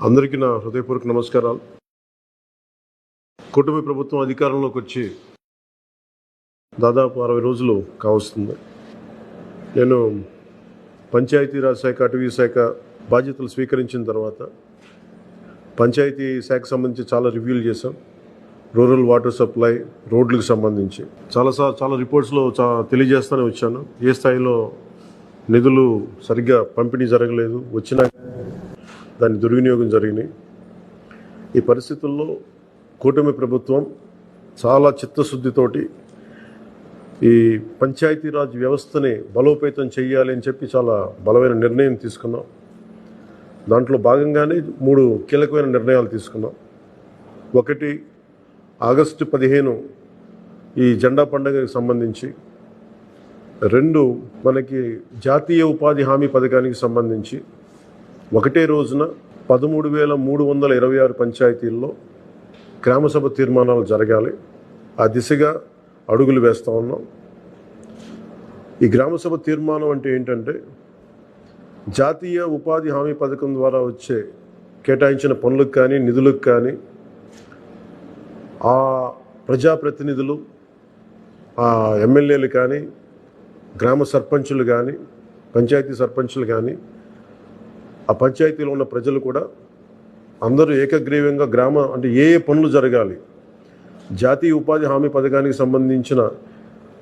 అందరికీ నా హృదయపూర్వక నమస్కారాలు. కూటమి ప్రభుత్వం అధికారంలోకి వచ్చి దాదాపు 60 రోజులు కావస్తుంది. నేను పంచాయతీరాజ్ శాఖ, అటవీ శాఖ బాధ్యతలు స్వీకరించిన తర్వాత పంచాయతీ శాఖకు సంబంధించి చాలా రివ్యూలు చేశాం. రూరల్ వాటర్ సప్లై, రోడ్లకు సంబంధించి చాలా రిపోర్ట్స్లో తెలియజేస్తూనే వచ్చాను. ఏ స్థాయిలో నిధులు సరిగ్గా పంపిణీ జరగలేదు, వచ్చినా దాని దుర్వినియోగం జరిగినాయి. ఈ పరిస్థితుల్లో కూటమి ప్రభుత్వం చాలా చిత్తశుద్ధితోటి ఈ పంచాయతీరాజ్ వ్యవస్థని బలోపేతం చేయాలి అని చెప్పి చాలా బలమైన నిర్ణయం తీసుకున్నాం. దాంట్లో భాగంగానే 3 కీలకమైన నిర్ణయాలు తీసుకున్నాం. ఒకటి, ఆగస్టు 15 ఈ జెండా పండుగకి సంబంధించి. 2, మనకి జాతీయ ఉపాధి హామీ పథకానికి సంబంధించి ఒకటే రోజున 13,326 పంచాయతీల్లో గ్రామసభ తీర్మానాలు జరగాలి. ఆ దిశగా అడుగులు వేస్తూ ఉన్నాం. ఈ గ్రామసభ తీర్మానం అంటే ఏంటంటే, జాతీయ ఉపాధి హామీ పథకం ద్వారా వచ్చే కేటాయించిన పనులకు కానీ నిధులకు కానీ ఆ ప్రజాప్రతినిధులు, ఆ ఎమ్మెల్యేలు కానీ, గ్రామ సర్పంచులు కానీ, పంచాయతీ సర్పంచులు కానీ, ఆ పంచాయతీలో ఉన్న ప్రజలు కూడా అందరూ ఏకగ్రీవంగా అంటే ఏ పనులు జరగాలి, జాతీయ ఉపాధి హామీ పథకానికి సంబంధించిన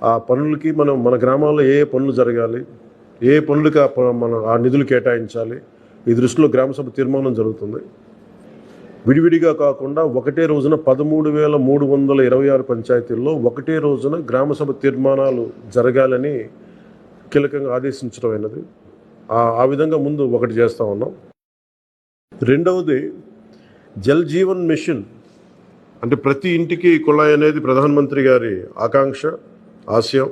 ఆ పనులకి మన గ్రామాల్లో ఏ పనులు జరగాలి, ఏ పనులకి ఆ నిధులు కేటాయించాలి, ఈ దృష్టిలో గ్రామసభ తీర్మానం జరుగుతుంది. విడివిడిగా కాకుండా ఒకటే రోజున 13,326 పంచాయతీల్లో ఒకటే రోజున గ్రామసభ తీర్మానాలు జరగాలని కీలకంగా ఆదేశించడం అయినది. ఆ విధంగా ముందు ఒకటి చేస్తూ ఉన్నాం. రెండవది, జల్ జీవన్ మిషన్. అంటే ప్రతి ఇంటికి కుళాయి అనేది ప్రధానమంత్రి గారి ఆకాంక్ష, ఆశయం.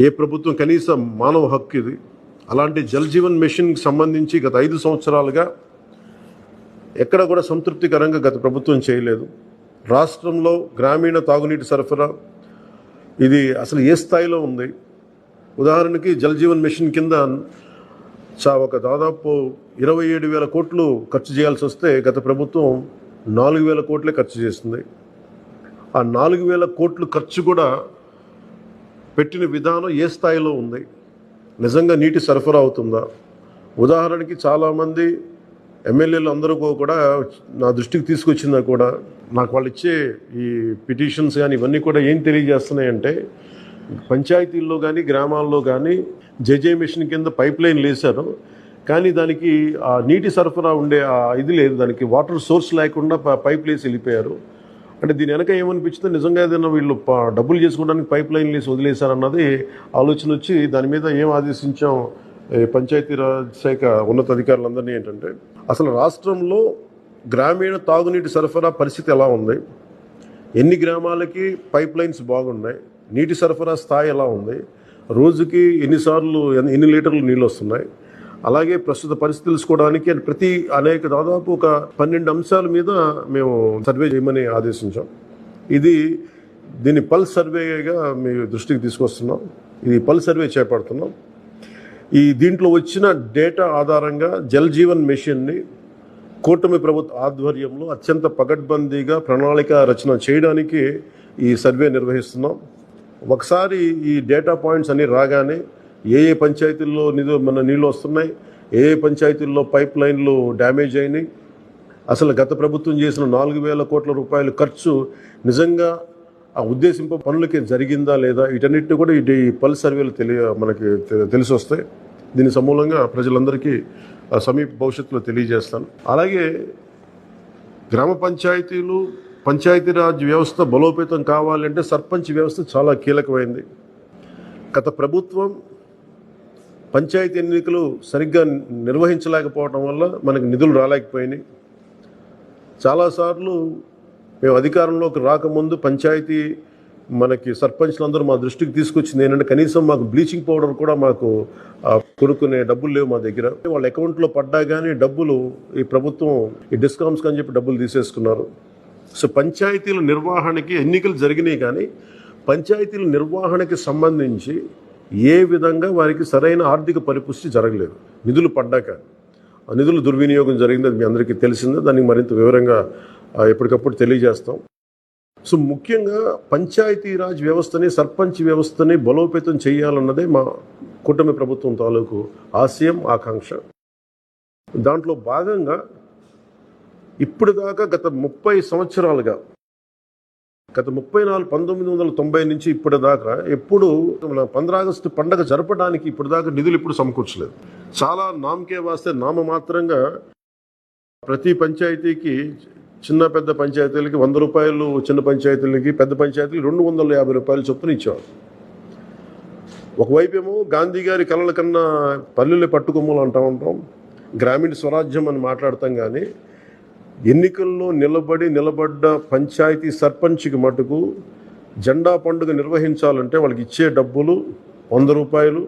ఏ ప్రభుత్వం కనీసం మానవ హక్కు ఇది. అలాంటి జల్ జీవన్ మిషన్కి సంబంధించి గత 5 సంవత్సరాలుగా ఎక్కడ కూడా సంతృప్తికరంగా గత ప్రభుత్వం చేయలేదు. రాష్ట్రంలో గ్రామీణ తాగునీటి సరఫరా ఇది అసలు ఏ స్థాయిలో ఉంది? ఉదాహరణకి జల్ జీవన్ మిషన్ కింద ఒక దాదాపు 27,000 కోట్లు ఖర్చు చేయాల్సి వస్తే గత ప్రభుత్వం 4,000 కోట్లే ఖర్చు చేస్తుంది. ఆ 4,000 కోట్లు ఖర్చు కూడా పెట్టిన విధానం ఏ స్థాయిలో ఉంది? నిజంగా నీటి సరఫరా అవుతుందా? ఉదాహరణకి చాలామంది ఎమ్మెల్యేలు అందరూ కూడా నా దృష్టికి తీసుకొచ్చిందా కూడా, నాకు వాళ్ళు ఇచ్చే ఈ పిటిషన్స్ కానీ ఇవన్నీ కూడా ఏం తెలియజేస్తున్నాయంటే, పంచాయతీల్లో కానీ గ్రామాల్లో కానీ జేజే మిషన్ కింద పైప్ లైన్లు వేశారు, కానీ దానికి ఆ నీటి సరఫరా ఉండే ఇది లేదు, దానికి వాటర్ సోర్స్ లేకుండా పైప్ వేసి వెళ్ళిపోయారు. అంటే దీని వెనక ఏమనిపించిందో, నిజంగా ఏదైనా వీళ్ళు డబ్బులు చేసుకోవడానికి పైప్ లైన్లు వేసి వదిలేశారన్నది ఆలోచన వచ్చి దాని మీద ఏం ఆదేశించాం పంచాయతీరాజ్ శాఖ ఉన్నతాధికారులందరినీ ఏంటంటే, అసలు రాష్ట్రంలో గ్రామీణ తాగునీటి సరఫరా పరిస్థితి ఎలా ఉంది, ఎన్ని గ్రామాలకి పైప్ లైన్స్ బాగున్నాయి, నీటి సరఫరా స్థాయి ఎలా ఉంది, రోజుకి ఎన్ని లీటర్లు నీళ్ళు వస్తున్నాయి, అలాగే ప్రస్తుత పరిస్థితి తెలుసుకోవడానికి దాదాపు ఒక 12 అంశాల మీద మేము సర్వే చేయమని ఆదేశించాం. దీన్ని పల్స్ సర్వేగా మీ దృష్టికి తీసుకొస్తున్నాం. ఇది పల్స్ సర్వే చేపడుతున్నాం. దీంట్లో వచ్చిన డేటా ఆధారంగా జల్ జీవన్ మిషన్ని కూటమి ప్రభుత్వ ఆధ్వర్యంలో అత్యంత పకడ్బందీగా ప్రణాళిక రచన చేయడానికి ఈ సర్వే నిర్వహిస్తున్నాం. ఒకసారి ఈ డేటా పాయింట్స్ అన్నీ రాగానే ఏ పంచాయతీల్లో నీళ్ళు వస్తున్నాయి, ఏ పంచాయతీల్లో పైప్ లైన్లు డ్యామేజ్ అయినాయి, అసలు గత ప్రభుత్వం చేసిన 4,000 కోట్ల రూపాయల ఖర్చు నిజంగా ఆ ఉద్దేశింపు పనులకి జరిగిందా లేదా, వీటన్నిటిని కూడా ఈ పల్స్ సర్వేలు మనకి తెలిసి వస్తాయి. దీని సమూలంగా ప్రజలందరికీ సమీప భవిష్యత్తులో తెలియజేస్తాను. అలాగే గ్రామ పంచాయతీలు, పంచాయతీరాజ్ వ్యవస్థ బలోపేతం కావాలంటే సర్పంచ్ వ్యవస్థ చాలా కీలకమైంది. గత ప్రభుత్వం పంచాయతీ ఎన్నికలు సరిగ్గా నిర్వహించలేకపోవడం వల్ల మనకు నిధులు రాలేకపోయినాయి. చాలాసార్లు మేము అధికారంలోకి రాకముందు పంచాయతీ మనకి సర్పంచ్లందరూ మా దృష్టికి తీసుకొచ్చింది ఏంటంటే, కనీసం మాకు బ్లీచింగ్ పౌడర్ కూడా మాకు కొనుక్కునే డబ్బులు లేవు మా దగ్గర. వాళ్ళ అకౌంట్లో పడ్డా కానీ డబ్బులు ఈ ప్రభుత్వం ఈ డిస్కౌంట్స్ అని చెప్పి డబ్బులు తీసేసుకున్నారు. సో పంచాయతీల నిర్వహణకి ఎన్నికలు జరిగినాయి, కానీ పంచాయతీల నిర్వహణకి సంబంధించి ఏ విధంగా వారికి సరైన ఆర్థిక పరిపుష్టి జరగలేదు నిధులు పడ్డాక. నిధుల దుర్వినియోగం జరిగింది, అది మీ అందరికీ తెలిసిందే. దానికి మరింత వివరంగా ఎప్పటికప్పుడు తెలియజేస్తాం. సో ముఖ్యంగా పంచాయతీరాజ్ వ్యవస్థని, సర్పంచ్ వ్యవస్థని బలోపేతం చేయాలన్నదే మా కూటమి ప్రభుత్వం తాలూకు ఆశయం, ఆకాంక్ష. దాంట్లో భాగంగా ఇప్పుడు దాకా గత 30 సంవత్సరాలుగా, గత 1990 నుంచి ఇప్పటిదాకా ఎప్పుడు 15 ఆగస్టు పండగ జరపడానికి ఇప్పటిదాకా నిధులు ఇప్పుడు సమకూర్చలేదు. చాలా నామకే వాస్తే నామమాత్రంగా ప్రతి పంచాయతీకి, చిన్న పెద్ద పంచాయతీలకి 100 రూపాయలు, చిన్న పంచాయతీలకి, పెద్ద పంచాయతీలకి 250 రూపాయలు చొప్పున ఇచ్చేవారు. ఒకవైపు ఏమో గాంధీ గారి కలల కన్నా పల్లెలే పట్టుకొమ్మలు అంటూ ఉంటాం, గ్రామీణ స్వరాజ్యం అని మాట్లాడతాం. కానీ ఎన్నికల్లో నిలబడ్డ పంచాయతీ సర్పంచ్కి మటుకు జెండా పండుగ నిర్వహించాలంటే వాళ్ళకి ఇచ్చే డబ్బులు 100 రూపాయలు,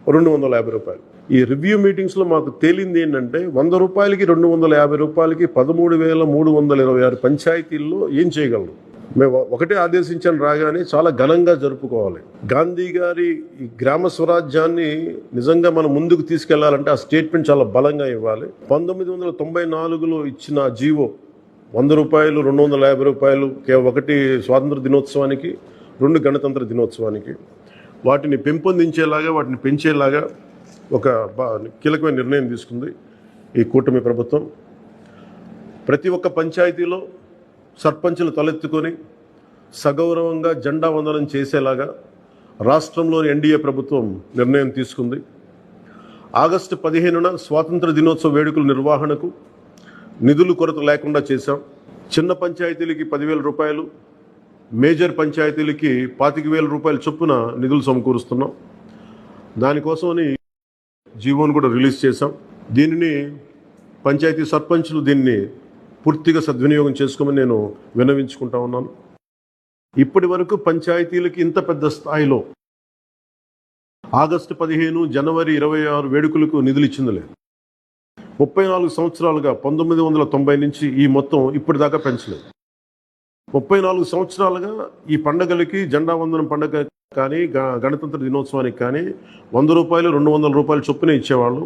250 రూపాయలు. ఈ రివ్యూ మీటింగ్స్లో మాకు తేలింది ఏంటంటే 100 రూపాయలకి, 250 రూపాయలకి 13,326 పంచాయతీల్లో ఏం చేయగలరు? మేము ఒకటే ఆదేశించాను, రాగానే చాలా ఘనంగా జరుపుకోవాలి. గాంధీ గారి ఈ గ్రామ స్వరాజ్యాన్ని నిజంగా మనం ముందుకు తీసుకెళ్లాలంటే ఆ స్టేట్మెంట్ చాలా బలంగా ఇవ్వాలి. 1994లో ఇచ్చిన జీవో 100 రూపాయలు, 250 రూపాయలు, ఒకటి స్వాతంత్ర దినోత్సవానికి, 2 గణతంత్ర దినోత్సవానికి, వాటిని పెంపొందించేలాగా, వాటిని పెంచేలాగా ఒక కీలకమైన నిర్ణయం తీసుకుంది ఈ కూటమి ప్రభుత్వం. ప్రతి ఒక్క పంచాయతీలో సర్పంచులు తలెత్తుకొని సగౌరవంగా జెండా వందనం చేసేలాగా రాష్ట్రంలోని ఎన్డీఏ ప్రభుత్వం నిర్ణయం తీసుకుంది. ఆగస్టు 15న స్వాతంత్ర దినోత్సవ వేడుకల నిర్వహణకు నిధులు కొరత లేకుండా చేశాం. చిన్న పంచాయతీలకి 10,000 రూపాయలు, మేజర్ పంచాయతీలకి 25,000 రూపాయల చొప్పున నిధులు సమకూరుస్తున్నాం. దానికోసమని జీవోను కూడా రిలీజ్ చేశాం. దీనిని పంచాయతీ సర్పంచులు దీన్ని పూర్తిగా సద్వినియోగం చేసుకోమని నేను విన్నవించుకుంటా ఉన్నాను. ఇప్పటి వరకు పంచాయతీలకి ఇంత పెద్ద స్థాయిలో ఆగస్టు 15, జనవరి 26 వేడుకలకు నిధులు ఇచ్చింది లేదు. 34 సంవత్సరాలుగా 1990 నుంచి ఈ మొత్తం ఇప్పటిదాకా పెంచలేదు. 34 సంవత్సరాలుగా ఈ పండగలకి, జెండా వందనం పండగ కానీ, గణతంత్ర దినోత్సవానికి కానీ 100 రూపాయలు, 200 రూపాయలు చొప్పున ఇచ్చేవాళ్ళు.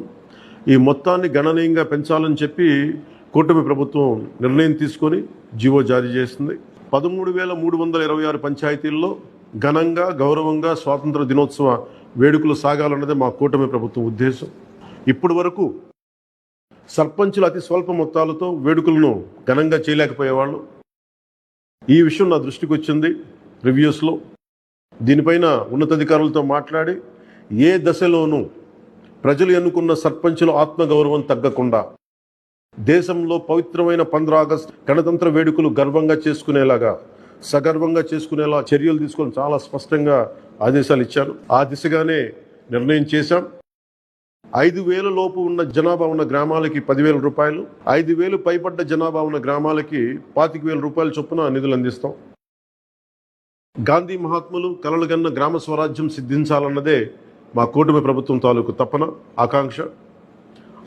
ఈ మొత్తాన్ని గణనీయంగా పెంచాలని చెప్పి కూటమి ప్రభుత్వం నిర్ణయం తీసుకొని జీవో జారీ చేసింది. 13,326 పంచాయతీల్లో ఘనంగా, గౌరవంగా స్వాతంత్ర దినోత్సవ వేడుకలు సాగాలన్నదే మా కూటమి ప్రభుత్వం ఉద్దేశం. ఇప్పటి వరకు సర్పంచులు అతి స్వల్ప మొత్తాలతో వేడుకలను ఘనంగా చేయలేకపోయేవాళ్ళు. ఈ విషయం నా దృష్టికి వచ్చింది రివ్యూస్లో. దీనిపైన ఉన్నతాధికారులతో మాట్లాడి ఏ దశలోనూ ప్రజలు ఎన్నుకున్న సర్పంచుల ఆత్మగౌరవం తగ్గకుండా దేశంలో పవిత్రమైన 15 ఆగస్టు గణతంత్ర వేడుకలు గర్వంగా చేసుకునేలాగా, సగర్వంగా చేసుకునేలా చర్యలు తీసుకొని చాలా స్పష్టంగా ఆదేశాలు ఇచ్చాను. ఆ దిశగానే నిర్ణయం చేశాం. 5,000 లోపు ఉన్న జనాభా ఉన్న గ్రామాలకి 10,000 రూపాయలు, 5,000 పైబడ్డ జనాభా ఉన్న గ్రామాలకి 25,000 రూపాయల చొప్పున నిధులు అందిస్తాం. గాంధీ మహాత్ములు కలలుగన్న గ్రామ స్వరాజ్యం సిద్ధించాలన్నదే మా కూటమి ప్రభుత్వం తాలూకు తపన, ఆకాంక్ష.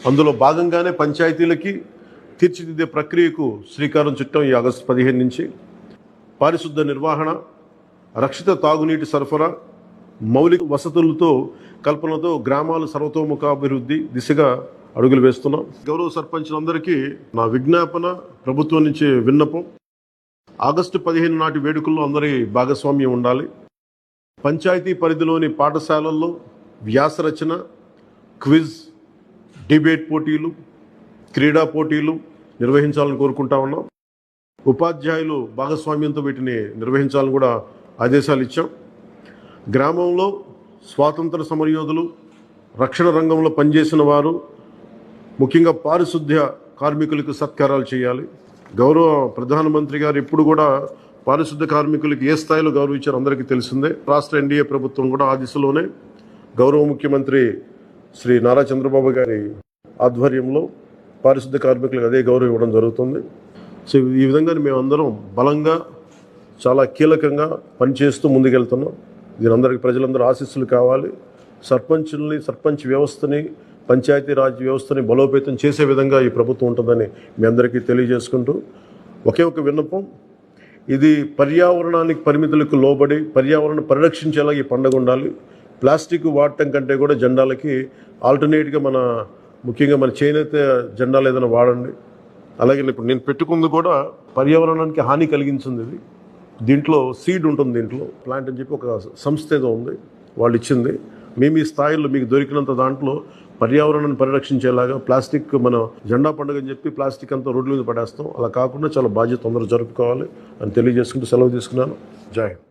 అందులో భాగంగానే పంచాయతీలకి తీర్చిదిద్దే ప్రక్రియకు శ్రీకారం చుట్టాం ఈ ఆగస్టు 15 నుంచి. పారిశుద్ధ నిర్వహణ, రక్షిత తాగునీటి సరఫరా, మౌలిక వసతులతో కల్పనతో గ్రామాల సర్వతోముఖాభివృద్ధి దిశగా అడుగులు వేస్తున్నాం. గౌరవ సర్పంచులందరికీ నా విజ్ఞాపన, ప్రభుత్వం నుంచి విన్నపం, ఆగస్టు 15 నాటి వేడుకల్లో అందరి భాగస్వామ్యం ఉండాలి. పంచాయతీ పరిధిలోని పాఠశాలల్లో వ్యాసరచన, క్విజ్, డిబేట్ పోటీలు, క్రీడా పోటీలు నిర్వహించాలని కోరుకుంటా ఉన్నాం. ఉపాధ్యాయులు భాగస్వామ్యంతో వీటిని నిర్వహించాలని కూడా ఆదేశాలు ఇచ్చాం. గ్రామంలో స్వాతంత్ర సమరయోధులు, రక్షణ రంగంలో పనిచేసిన వారు, ముఖ్యంగా పారిశుద్ధ్య కార్మికులకు సత్కారాలు చేయాలి. గౌరవ ప్రధానమంత్రి గారు ఇప్పుడు కూడా పారిశుద్ధ్య కార్మికులకి ఏ స్థాయిలో గౌరవించారో అందరికీ తెలిసిందే. రాష్ట్ర ఎన్డీఏ ప్రభుత్వం కూడా ఆ దిశలోనే గౌరవ ముఖ్యమంత్రి శ్రీ నారా చంద్రబాబు గారి ఆధ్వర్యంలో పారిశుద్ధ్య కార్మికులకు అదే గౌరవం ఇవ్వడం జరుగుతుంది. సో ఈ విధంగా మేమందరం బలంగా, చాలా కీలకంగా పనిచేస్తూ ముందుకెళ్తున్నాం. దీని అందరికీ ప్రజలందరూ ఆశీస్సులు కావాలి. సర్పంచుల్ని, సర్పంచ్ వ్యవస్థని, పంచాయతీరాజ్ వ్యవస్థని బలోపేతం చేసే విధంగా ఈ ప్రభుత్వం ఉంటుందని మీ అందరికీ తెలియజేసుకుంటూ ఒకే ఒక విన్నపం, ఇది పర్యావరణానికి పరిమితులకు లోబడి పర్యావరణం పరిరక్షించేలా ఈ పండుగ ఉండాలి. ప్లాస్టిక్ వాడటం కంటే కూడా జెండాలకి ఆల్టర్నేట్గా మన ముఖ్యంగా మన చేనేత జెండాలు ఏదైనా వాడండి. అలాగే ఇప్పుడు నేను పెట్టుకుంది కూడా పర్యావరణానికి హాని కలిగించింది ఇది. దీంట్లో సీడ్ ఉంటుంది, దీంట్లో ప్లాంట్ అని చెప్పి ఒక సంస్థ ఏదో ఉంది, వాళ్ళు ఇచ్చింది. మేము ఈ స్థాయిలో మీకు దొరికినంత దాంట్లో పర్యావరణాన్ని పరిరక్షించేలాగా ప్లాస్టిక్ మన జెండా పండుగ అని చెప్పి ప్లాస్టిక్ అంతా రోడ్ల మీద పడేస్తాం. అలా కాకుండా చాలా బాధ్యత తొందరగా జరుపుకోవాలి అని తెలియజేసుకుంటూ సెలవు తీసుకున్నాను. జై హింద్.